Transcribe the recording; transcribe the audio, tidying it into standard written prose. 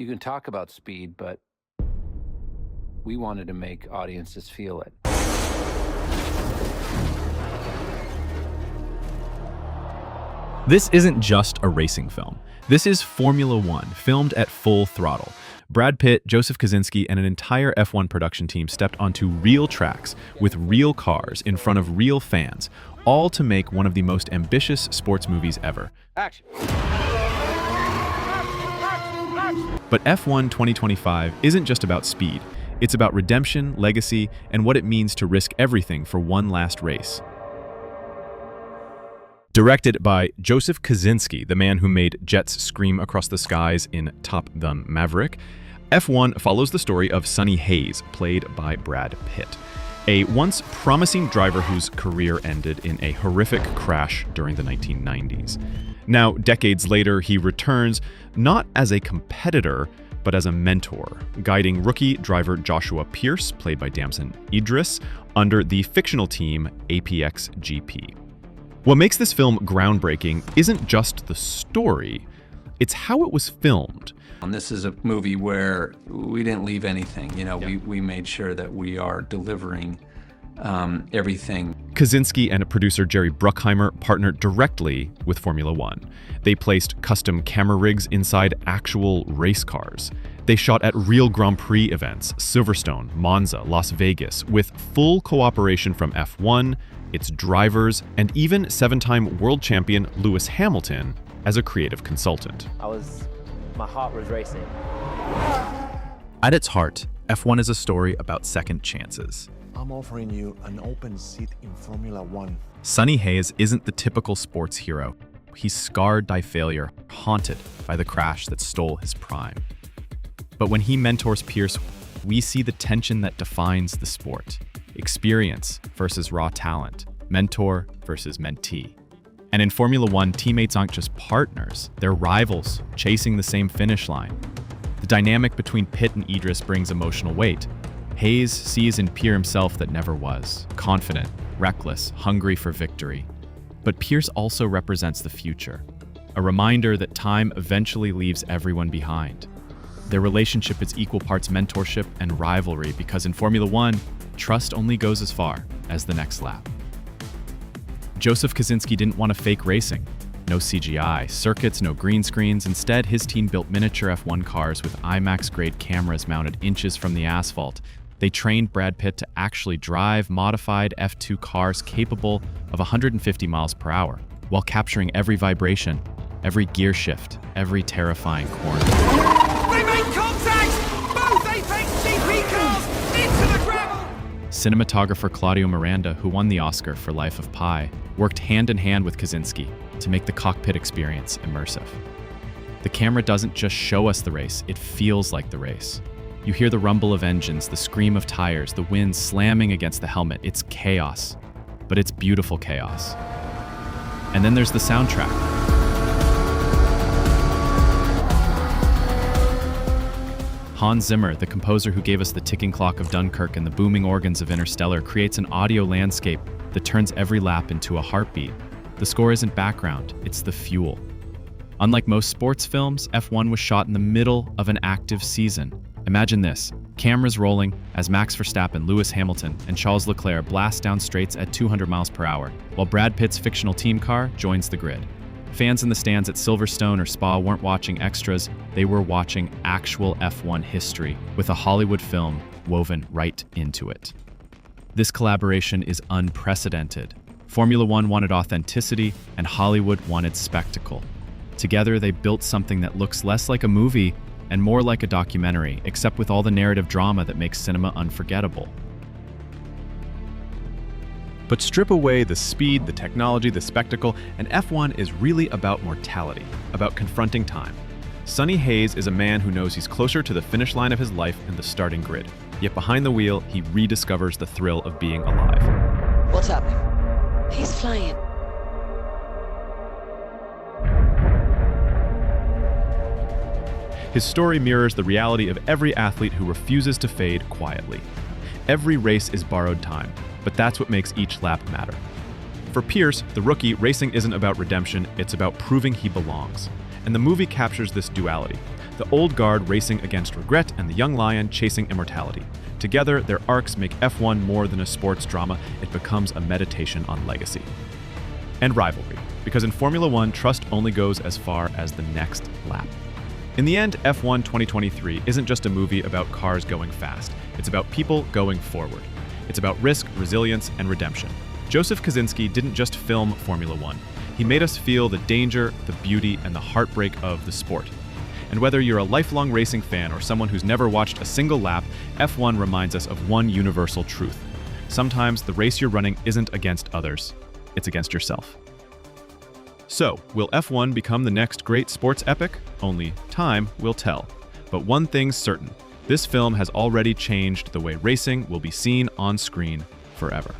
You can talk about speed, but we wanted to make audiences feel it. This isn't just a racing film. This is Formula One, filmed at full throttle. Brad Pitt, Joseph Kosinski, and an entire F1 production team stepped onto real tracks with real cars in front of real fans, all to make one of the most ambitious sports movies ever. Action! But F1 2025 isn't just about speed. It's about redemption, legacy, and what it means to risk everything for one last race. Directed by Joseph Kosinski, the man who made jets scream across the skies in Top Gun Maverick, F1 follows the story of Sonny Hayes, played by Brad Pitt, a once promising driver whose career ended in a horrific crash during the 1990s. Now, decades later, he returns not as a competitor, but as a mentor, guiding rookie driver Joshua Pierce, played by Damson Idris, under the fictional team APX GP. What makes this film groundbreaking isn't just the story, it's how it was filmed. And this is a movie where we didn't leave anything. Yeah. We made sure that we are delivering everything. Kosinski and producer Jerry Bruckheimer partnered directly with Formula One. They placed custom camera rigs inside actual race cars. They shot at real Grand Prix events, Silverstone, Monza, Las Vegas, with full cooperation from F1, its drivers, and even seven-time world champion Lewis Hamilton as a creative consultant. My heart was racing. At its heart, F1 is a story about second chances. I'm offering you an open seat in Formula One. Sonny Hayes isn't the typical sports hero. He's scarred by failure, haunted by the crash that stole his prime. But when he mentors Pierce, we see the tension that defines the sport. Experience versus raw talent, mentor versus mentee. And in Formula One, teammates aren't just partners, they're rivals, chasing the same finish line. The dynamic between Pitt and Idris brings emotional weight. Hayes sees in Pierce himself that never was, confident, reckless, hungry for victory. But Pierce also represents the future, a reminder that time eventually leaves everyone behind. Their relationship is equal parts mentorship and rivalry because in Formula One, trust only goes as far as the next lap. Joseph Kosinski didn't want to fake racing. No CGI, circuits, no green screens. Instead, his team built miniature F1 cars with IMAX-grade cameras mounted inches from the asphalt. They trained Brad Pitt to actually drive modified F2 cars capable of 150 miles per hour, while capturing every vibration, every gear shift, every terrifying corner. They made contact! Both Apex GP cars into the gravel! Cinematographer Claudio Miranda, who won the Oscar for Life of Pi, worked hand-in-hand with Kosinski to make the cockpit experience immersive. The camera doesn't just show us the race, it feels like the race. You hear the rumble of engines, the scream of tires, the wind slamming against the helmet. It's chaos, but it's beautiful chaos. And then there's the soundtrack. Hans Zimmer, the composer who gave us the ticking clock of Dunkirk and the booming organs of Interstellar, creates an audio landscape that turns every lap into a heartbeat. The score isn't background, it's the fuel. Unlike most sports films, F1 was shot in the middle of an active season. Imagine this, cameras rolling as Max Verstappen, Lewis Hamilton, and Charles Leclerc blast down straights at 200 miles per hour, while Brad Pitt's fictional team car joins the grid. Fans in the stands at Silverstone or Spa weren't watching extras, they were watching actual F1 history, with a Hollywood film woven right into it. This collaboration is unprecedented. Formula One wanted authenticity, and Hollywood wanted spectacle. Together, they built something that looks less like a movie and more like a documentary, except with all the narrative drama that makes cinema unforgettable. But strip away the speed, the technology, the spectacle, and F1 is really about mortality, about confronting time. Sonny Hayes is a man who knows he's closer to the finish line of his life and the starting grid. Yet behind the wheel, he rediscovers the thrill of being alive. What's happening? He's flying. His story mirrors the reality of every athlete who refuses to fade quietly. Every race is borrowed time, but that's what makes each lap matter. For Pierce, the rookie, racing isn't about redemption, it's about proving he belongs. And the movie captures this duality. The old guard racing against regret and the young lion chasing immortality. Together, their arcs make F1 more than a sports drama, it becomes a meditation on legacy. And rivalry, because in Formula One, trust only goes as far as the next lap. In the end, F1 2023 isn't just a movie about cars going fast, it's about people going forward. It's about risk, resilience, and redemption. Joseph Kosinski didn't just film Formula One. He made us feel the danger, the beauty, and the heartbreak of the sport. And whether you're a lifelong racing fan or someone who's never watched a single lap, F1 reminds us of one universal truth. Sometimes the race you're running isn't against others, it's against yourself. So, will F1 become the next great sports epic? Only time will tell. But one thing's certain, this film has already changed the way racing will be seen on screen forever.